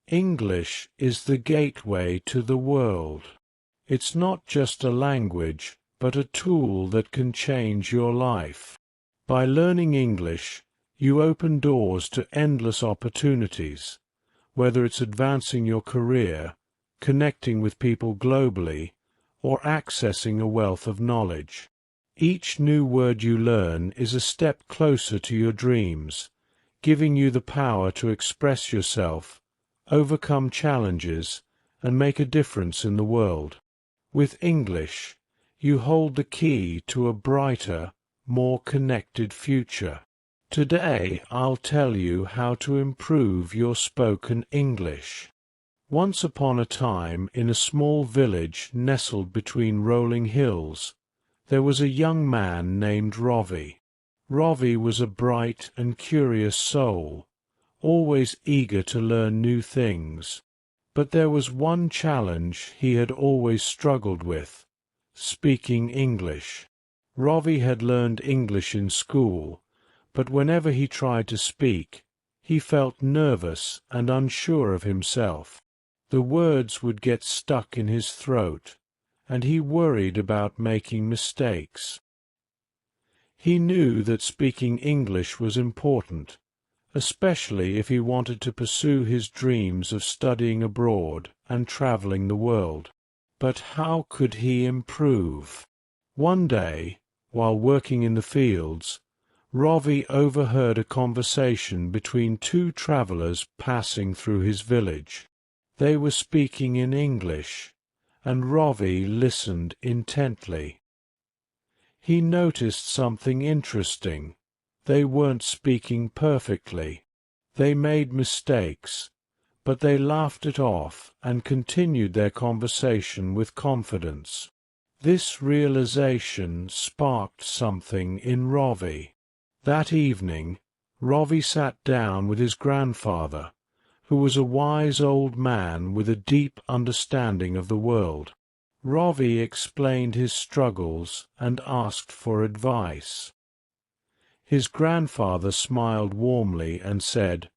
English is the gateway to the world. It's not just a language, but a tool that can change your life. By learning English, you open doors to endless opportunities, whether it's advancing your career, connecting with people globally, or accessing a wealth of knowledge. Each new word you learn is a step closer to your dreams, giving you the power to express yourself, overcome challenges, and make a difference in the world. With English, you hold the key to a brighter, more connected future. Today I'll tell you how to improve your spoken English. Once upon a time, in a small village nestled between rolling hills, there was a young man named Robbie. Robbie was a bright and curious soul, always eager to learn new things. But there was one challenge he had always struggled with: speaking English. Robbie had learned English in school, but whenever he tried to speak, he felt nervous and unsure of himself. The words would get stuck in his throat, and he worried about making mistakes. He knew that speaking English was important, especially if he wanted to pursue his dreams of studying abroad and traveling the world. But how could he improve? One day, while working in the fields, Robbie overheard a conversation between two travelers passing through his village. They were speaking in English, and Robbie listened intently. He noticed something interesting. They weren't speaking perfectly. They made mistakes, but they laughed it off and continued their conversation with confidence. This realization sparked something in Robbie. That evening, Robbie sat down with his grandfather, who was a wise old man with a deep understanding of the world. Robbie explained his struggles and asked for advice. His grandfather smiled warmly and said,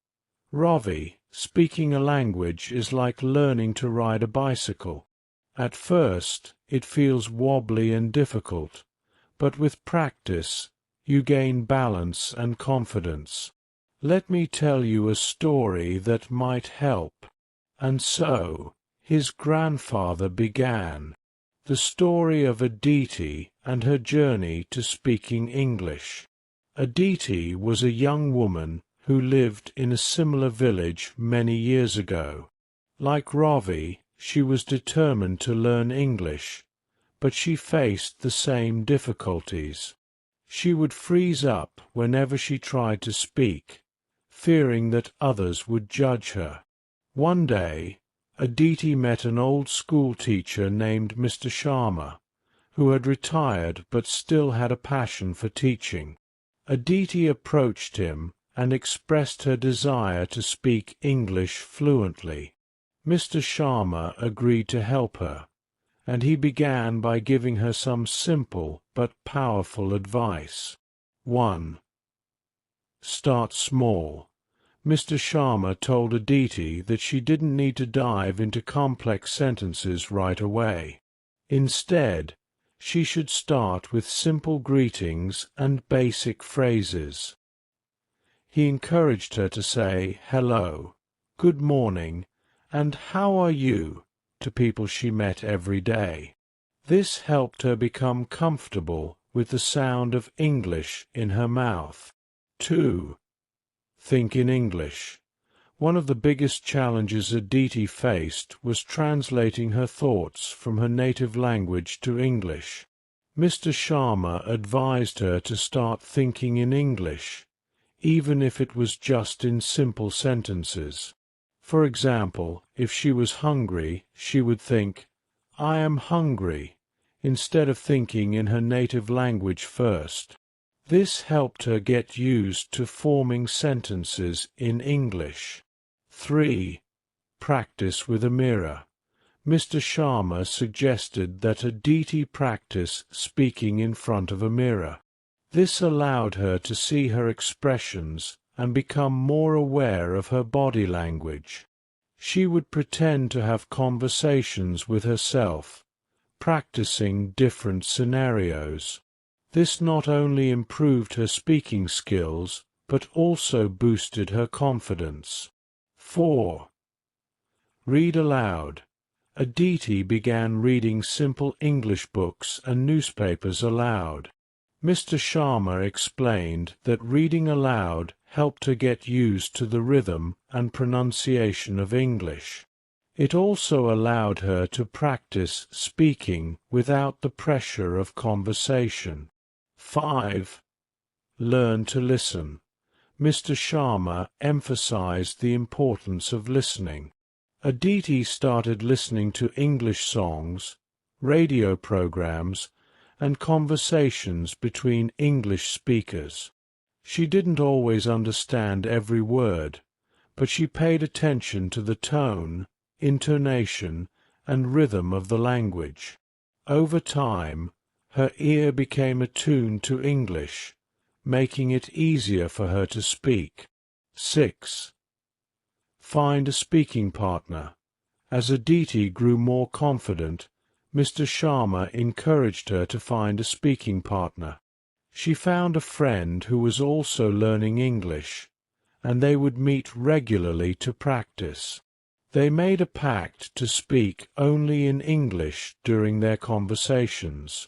"Robbie, speaking a language is like learning to ride a bicycle. At first, it feels wobbly and difficult, but with practice, you gain balance and confidence. Let me tell you a story that might help." And so, his grandfather began the story of Aditi and her journey to speaking English. Aditi was a young woman who lived in a similar village many years ago. Like Robbie, she was determined to learn English, but she faced the same difficulties. She would freeze up whenever she tried to speak, fearing that others would judge her. One day, Aditi met an old school teacher named Mr. Sharma, who had retired but still had a passion for teaching. Aditi approached him and expressed her desire to speak English fluently. Mr. Sharma agreed to help her, and he began by giving her some simple but powerful advice. 1. Start small. Mr. Sharma told Aditi that she didn't need to dive into complex sentences right away. Instead, she should start with simple greetings and basic phrases. He encouraged her to say hello, good morning, and how are you to people she met every day. This helped her become comfortable with the sound of English in her mouth. 2. Think in English. One of the biggest challenges Aditi faced was translating her thoughts from her native language to English. Mr. Sharma advised her to start thinking in English, even if it was just in simple sentences. For example, if she was hungry, she would think, "I am hungry," instead of thinking in her native language first. This helped her get used to forming sentences in English. 3. Practice with a mirror. Mr. Sharma suggested that Aditi practice speaking in front of a mirror. This allowed her to see her expressions and become more aware of her body language. She would pretend to have conversations with herself, practicing different scenarios. This not only improved her speaking skills, but also boosted her confidence. 4. Read aloud. Aditi began reading simple English books and newspapers aloud. Mr. Sharma explained that reading aloud helped her get used to the rhythm and pronunciation of English. It also allowed her to practice speaking without the pressure of conversation. 5. Learn to listen. Mr. Sharma emphasized the importance of listening. Aditi started listening to English songs, radio programs, and conversations between English speakers. She didn't always understand every word, but she paid attention to the tone, intonation, and rhythm of the language. Over time, her ear became attuned to English, making it easier for her to speak. 6. Find a speaking partner. As Aditi grew more confident, Mr. Sharma encouraged her to find a speaking partner. She found a friend who was also learning English, and they would meet regularly to practice. They made a pact to speak only in English during their conversations.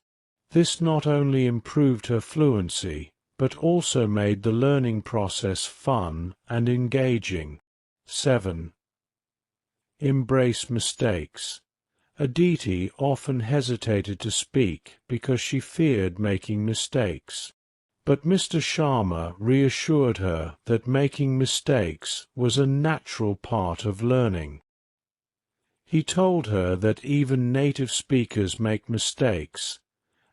This not only improved her fluency, but also made the learning process fun and engaging. 7. Embrace mistakes. Aditi often hesitated to speak because she feared making mistakes. But Mr. Sharma reassured her that making mistakes was a natural part of learning. He told her that even native speakers make mistakes,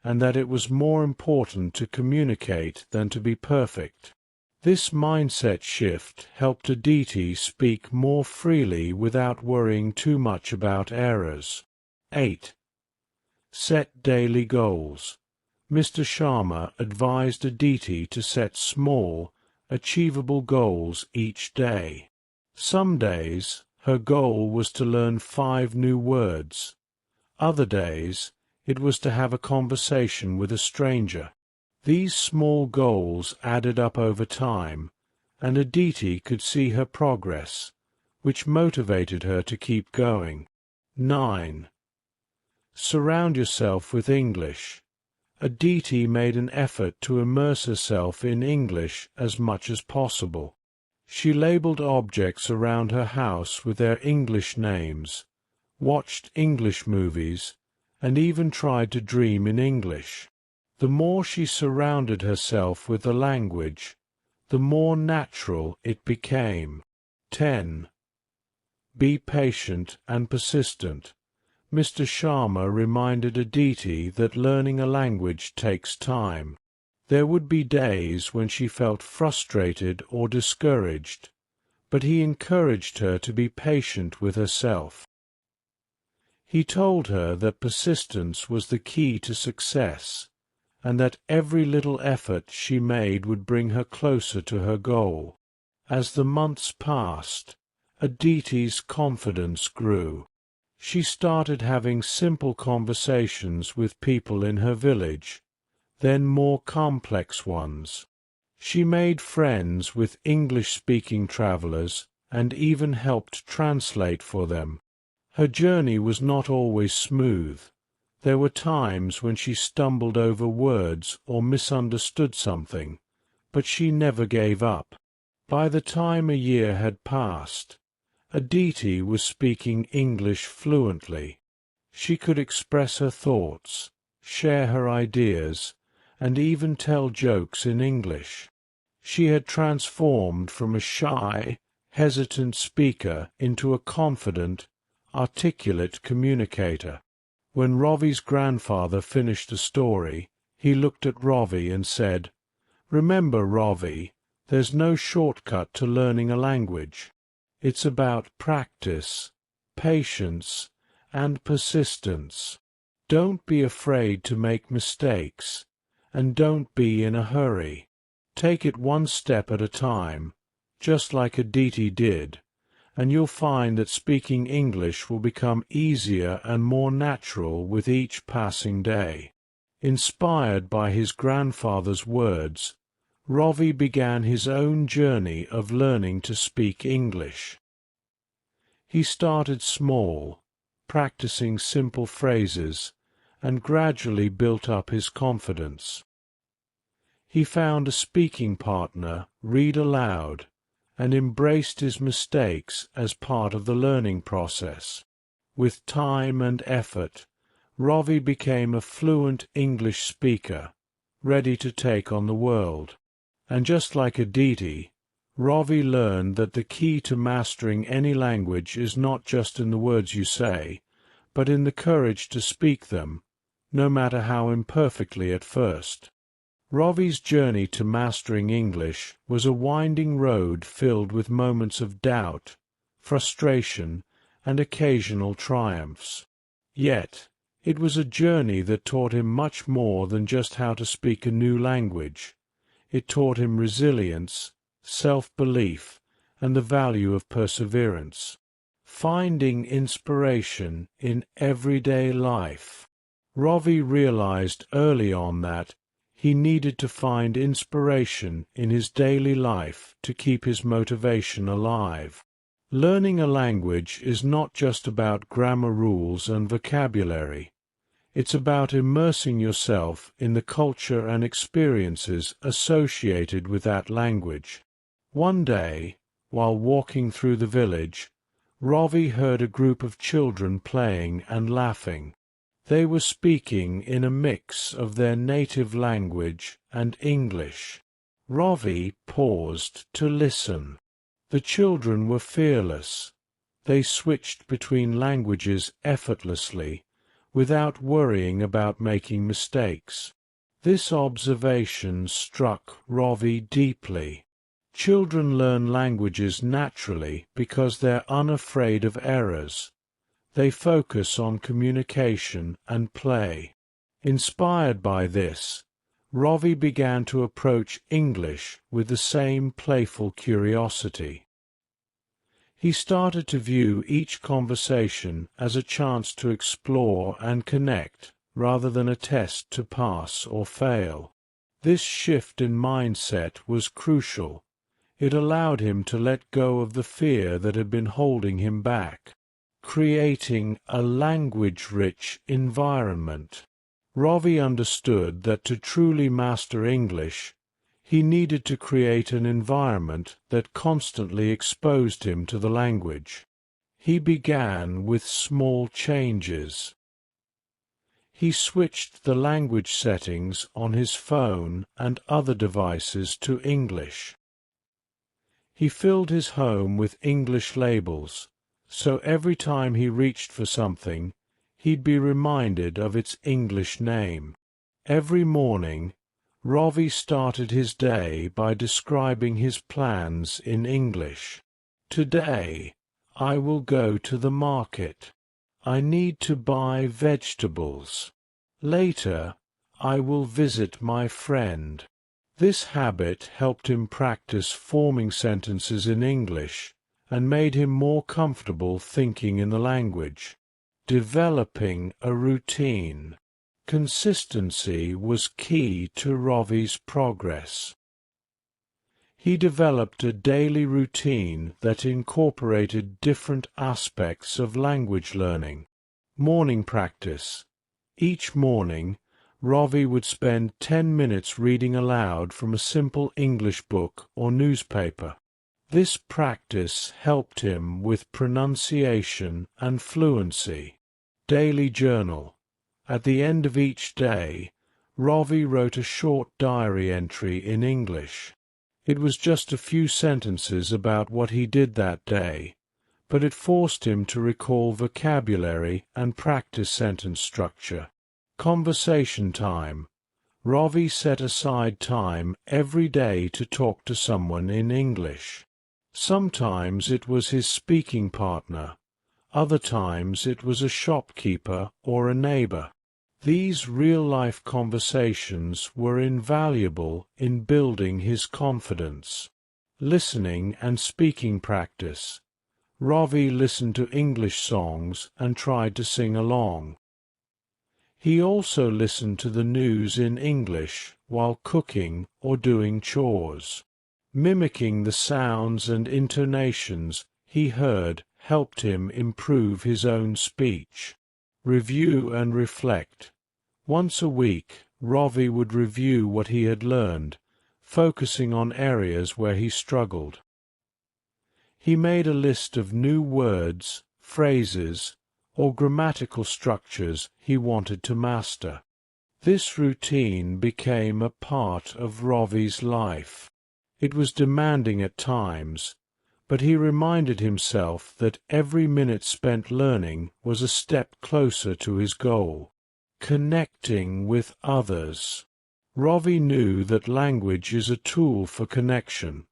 and that it was more important to communicate than to be perfect. This mindset shift helped Aditi speak more freely without worrying too much about errors. 8. Set daily goals. Mr. Sharma advised Aditi to set small, achievable goals each day. Some days, her goal was to learn 5 new words. Other days, it was to have a conversation with a stranger. These small goals added up over time, and Aditi could see her progress, which motivated her to keep going. 9. Surround yourself with English. Aditi made an effort to immerse herself in English as much as possible. She labeled objects around her house with their English names, watched English movies, and even tried to dream in English. The more she surrounded herself with the language, the more natural it became. 10. Be patient and persistent. Mr. Sharma reminded Aditi that learning a language takes time. There would be days when she felt frustrated or discouraged, but he encouraged her to be patient with herself. He told her that persistence was the key to success, and that every little effort she made would bring her closer to her goal. As the months passed, Aditi's confidence grew. She started having simple conversations with people in her village, then more complex ones. She made friends with English-speaking travelers and even helped translate for them. Her journey was not always smooth. There were times when she stumbled over words or misunderstood something, but she never gave up. By the time a year had passed, Aditi was speaking English fluently. She could express her thoughts, share her ideas, and even tell jokes in English. She had transformed from a shy, hesitant speaker into a confident, articulate communicator. When Ravi's grandfather finished a story, he looked at Ravi and said, "Remember, Ravi, there's no shortcut to learning a language. It's about practice, patience, and persistence. Don't be afraid to make mistakes, and don't be in a hurry. Take it one step at a time, just like Aditi did, and you'll find that speaking English will become easier and more natural with each passing day. Inspired by his grandfather's words, Rovi began his own journey of learning to speak English. He started small, practicing simple phrases, and gradually built up his confidence. He found a speaking partner, read aloud, and embraced his mistakes as part of the learning process. With time and effort, Rovi became a fluent English speaker, ready to take on the world. And just like Aditi, Rovi learned that the key to mastering any language is not just in the words you say, but in the courage to speak them, no matter how imperfectly at first. Rovi's journey to mastering English was a winding road filled with moments of doubt, frustration, and occasional triumphs. Yet, it was a journey that taught him much more than just how to speak a new language. It taught him resilience, self-belief, and the value of perseverance. Finding inspiration in everyday life. Rovi realized early on that he needed to find inspiration in his daily life to keep his motivation alive. Learning a language is not just about grammar rules and vocabulary. It's about immersing yourself in the culture and experiences associated with that language. One day, while walking through the village, Rovi heard a group of children playing and laughing. They were speaking in a mix of their native language and English. Rovi paused to listen. The children were fearless. They switched between languages effortlessly, without worrying about making mistakes. This observation struck Rovi deeply. Children learn languages naturally because they're unafraid of errors. They focus on communication and play. Inspired by this, Rovi began to approach English with the same playful curiosity. He started to view each conversation as a chance to explore and connect, rather than a test to pass or fail. This shift in mindset was crucial. It allowed him to let go of the fear that had been holding him back. Creating a language-rich environment. Rovi understood that to truly master English, he needed to create an environment that constantly exposed him to the language. He began with small changes. He switched the language settings on his phone and other devices to English. He filled his home with English labels, so every time he reached for something, he'd be reminded of its English name. Every morning, Rovi started his day by describing his plans in English. Today, I will go to the market. I need to buy vegetables. Later, I will visit my friend. This habit helped him practice forming sentences in English and made him more comfortable thinking in the language. Developing a routine. Consistency was key to Rovi's progress. He developed a daily routine that incorporated different aspects of language learning. Morning practice. Each morning, Rovi would spend 10 minutes reading aloud from a simple English book or newspaper. This practice helped him with pronunciation and fluency. Daily journal. At the end of each day, Rovi wrote a short diary entry in English. It was just a few sentences about what he did that day, but it forced him to recall vocabulary and practice sentence structure. Conversation time. Rovi set aside time every day to talk to someone in English. Sometimes it was his speaking partner. Other times it was a shopkeeper or a neighbor. These real-life conversations were invaluable in building his confidence. Listening and speaking practice. Ravi listened to English songs and tried to sing along. He also listened to the news in English while cooking or doing chores. Mimicking the sounds and intonations he heard helped him improve his own speech. Review and reflect. Once a week, Ravi would review what he had learned, focusing on areas where he struggled. He made a list of new words, phrases, or grammatical structures he wanted to master. This routine became a part of Ravi's life. It was demanding at times, but he reminded himself that every minute spent learning was a step closer to his goal, connecting with others. Ravi knew that language is a tool for connection,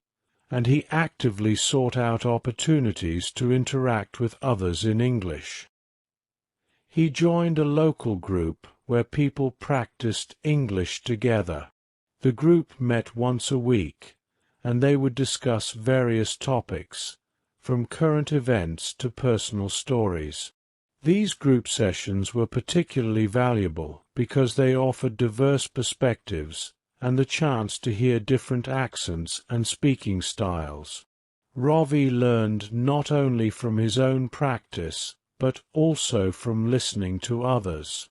and he actively sought out opportunities to interact with others in English. He joined a local group where people practiced English together. The group met once a week, and they would discuss various topics, from current events to personal stories. These group sessions were particularly valuable because they offered diverse perspectives and the chance to hear different accents and speaking styles. Ravi learned not only from his own practice, but also from listening to others.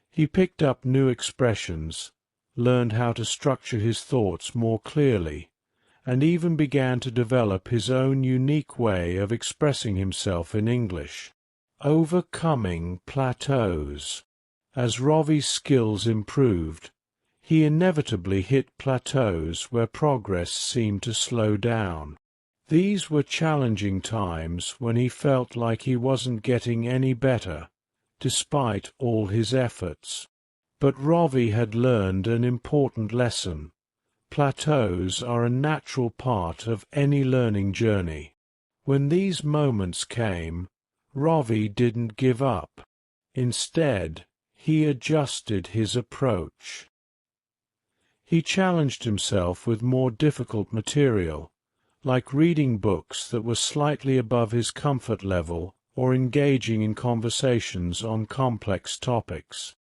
He picked up new expressions, learned how to structure his thoughts more clearly, and even began to develop his own unique way of expressing himself in English. Overcoming plateaus. As Ravi's skills improved, he inevitably hit plateaus where progress seemed to slow down. These were challenging times when he felt like he wasn't getting any better, despite all his efforts. But Ravi had learned an important lesson. Plateaus are a natural part of any learning journey. When these moments came, Ravi didn't give up. Instead, he adjusted his approach. He challenged himself with more difficult material, like reading books that were slightly above his comfort level or engaging in conversations on complex topics.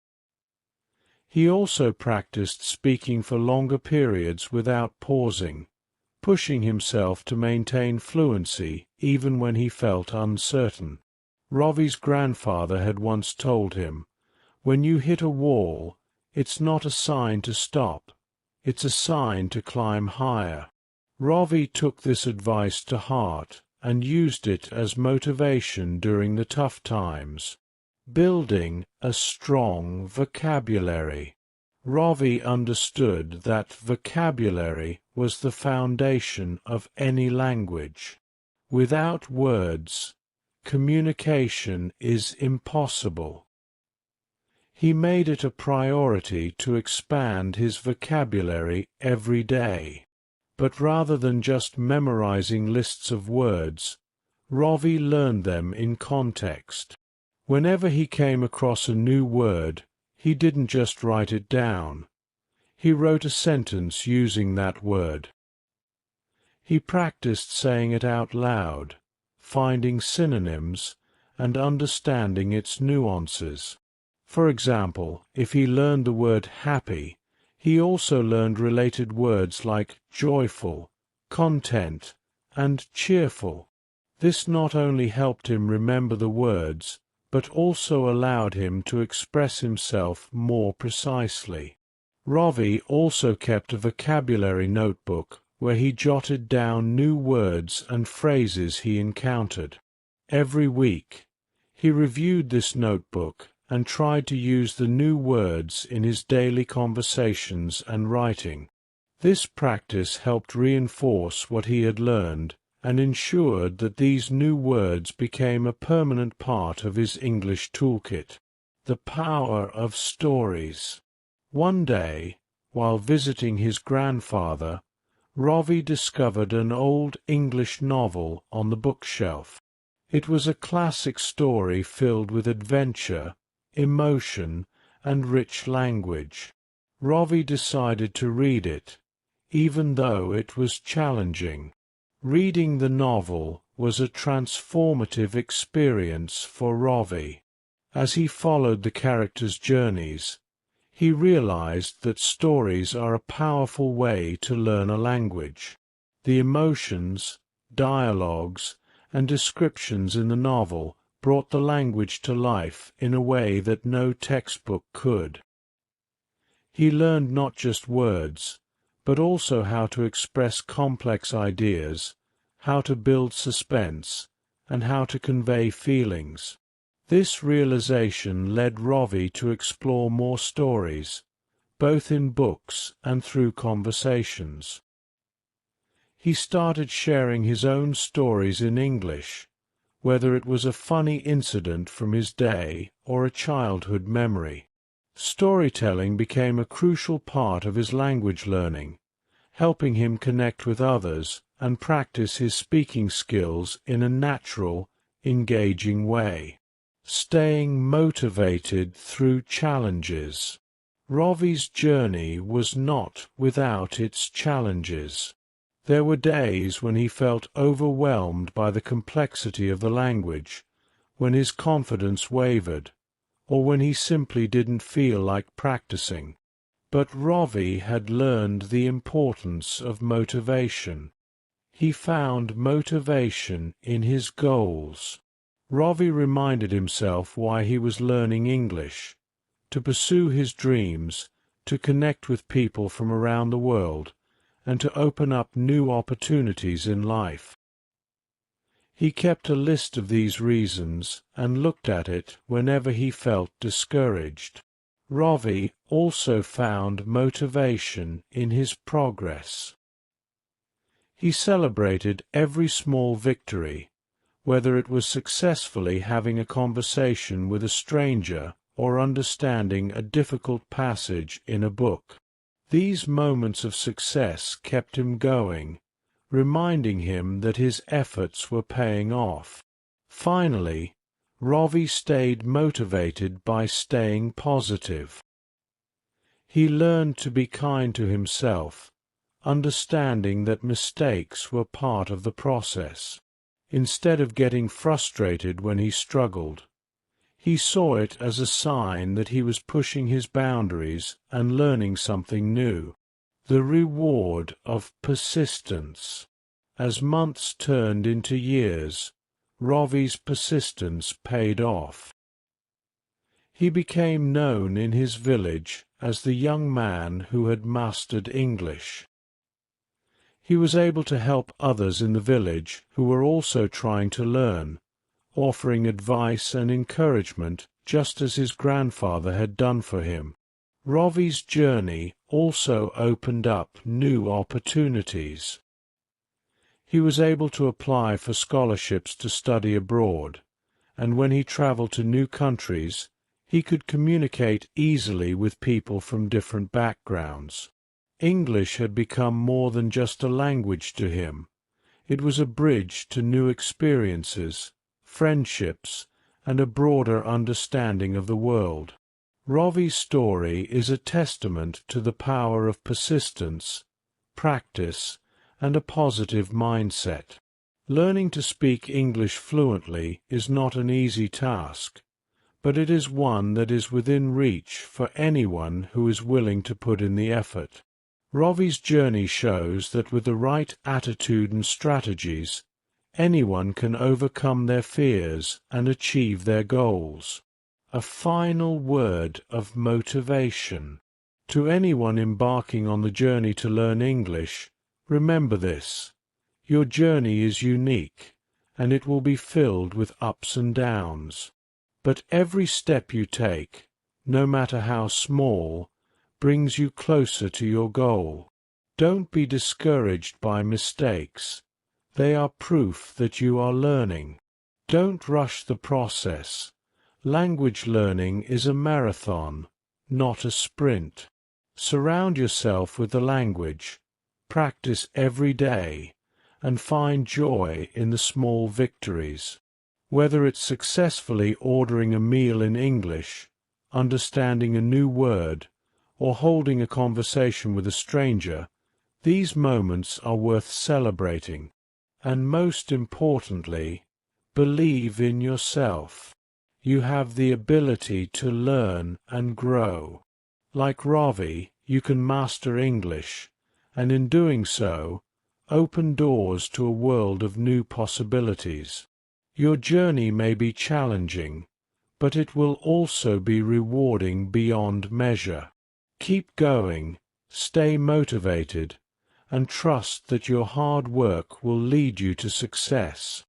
He also practiced speaking for longer periods without pausing, pushing himself to maintain fluency even when he felt uncertain. Ravi's grandfather had once told him, "When you hit a wall, it's not a sign to stop, it's a sign to climb higher." Ravi took this advice to heart and used it as motivation during the tough times. Building a strong vocabulary. Ravi understood that vocabulary was the foundation of any language. Without words, communication is impossible. He made it a priority to expand his vocabulary every day. But rather than just memorizing lists of words, Ravi learned them in context. Whenever he came across a new word, he didn't just write it down. He wrote a sentence using that word. He practiced saying it out loud, finding synonyms, and understanding its nuances. For example, if he learned the word happy, he also learned related words like joyful, content, and cheerful. This not only helped him remember the words, but also allowed him to express himself more precisely. Ravi also kept a vocabulary notebook where he jotted down new words and phrases he encountered. Every week, he reviewed this notebook and tried to use the new words in his daily conversations and writing. This practice helped reinforce what he had learned and ensured that these new words became a permanent part of his English toolkit. The power of stories. One day, while visiting his grandfather, Ravi discovered an old English novel on the bookshelf. It was a classic story filled with adventure, emotion, and rich language. Ravi decided to read it, even though it was challenging. Reading the novel was a transformative experience for Rovi. As he followed the characters' journeys, he realized that stories are a powerful way to learn a language. The emotions, dialogues, and descriptions in the novel brought the language to life in a way that no textbook could. He learned not just words, but also how to express complex ideas, how to build suspense, and how to convey feelings. This realization led Rovi to explore more stories, both in books and through conversations. He started sharing his own stories in English, whether it was a funny incident from his day or a childhood memory. Storytelling became a crucial part of his language learning, helping him connect with others and practice his speaking skills in a natural, engaging way. Staying motivated through challenges. Rovi's journey was not without its challenges. There were days when he felt overwhelmed by the complexity of the language, when his confidence wavered, or when he simply didn't feel like practicing. But Rovi had learned the importance of motivation. He found motivation in his goals. Rovi reminded himself why he was learning English: to pursue his dreams, to connect with people from around the world, and to open up new opportunities in life. He kept a list of these reasons and looked at it whenever he felt discouraged. Rovi also found motivation in his progress. He celebrated every small victory, whether it was successfully having a conversation with a stranger or understanding a difficult passage in a book. These moments of success kept him going, reminding him that his efforts were paying off. Finally, Rovi stayed motivated by staying positive. He learned to be kind to himself, understanding that mistakes were part of the process. Instead of getting frustrated when he struggled, he saw it as a sign that he was pushing his boundaries and learning something new. The reward of persistence. As months turned into years, Rovi's persistence paid off. He became known in his village as the young man who had mastered English. He was able to help others in the village who were also trying to learn, offering advice and encouragement just as his grandfather had done for him. Rovi's journey also opened up new opportunities. He was able to apply for scholarships to study abroad, and when he traveled to new countries, he could communicate easily with people from different backgrounds. English had become more than just a language to him. It was a bridge to new experiences, friendships, and a broader understanding of the world. Rovi's story is a testament to the power of persistence, practice, and a positive mindset. Learning to speak English fluently is not an easy task, but it is one that is within reach for anyone who is willing to put in the effort. Rovi's journey shows that with the right attitude and strategies, anyone can overcome their fears and achieve their goals. A final word of motivation. To anyone embarking on the journey to learn English, remember this: your journey is unique, and it will be filled with ups and downs. But every step you take, no matter how small, brings you closer to your goal. Don't be discouraged by mistakes. They are proof that you are learning. Don't rush the process. Language learning is a marathon, not a sprint. Surround yourself with the language, practice every day, and find joy in the small victories. Whether it's successfully ordering a meal in English, understanding a new word, or holding a conversation with a stranger, these moments are worth celebrating. And most importantly, believe in yourself. You have the ability to learn and grow. Like Ravi, you can master English, and in doing so, open doors to a world of new possibilities. Your journey may be challenging, but it will also be rewarding beyond measure. Keep going, stay motivated, and trust that your hard work will lead you to success.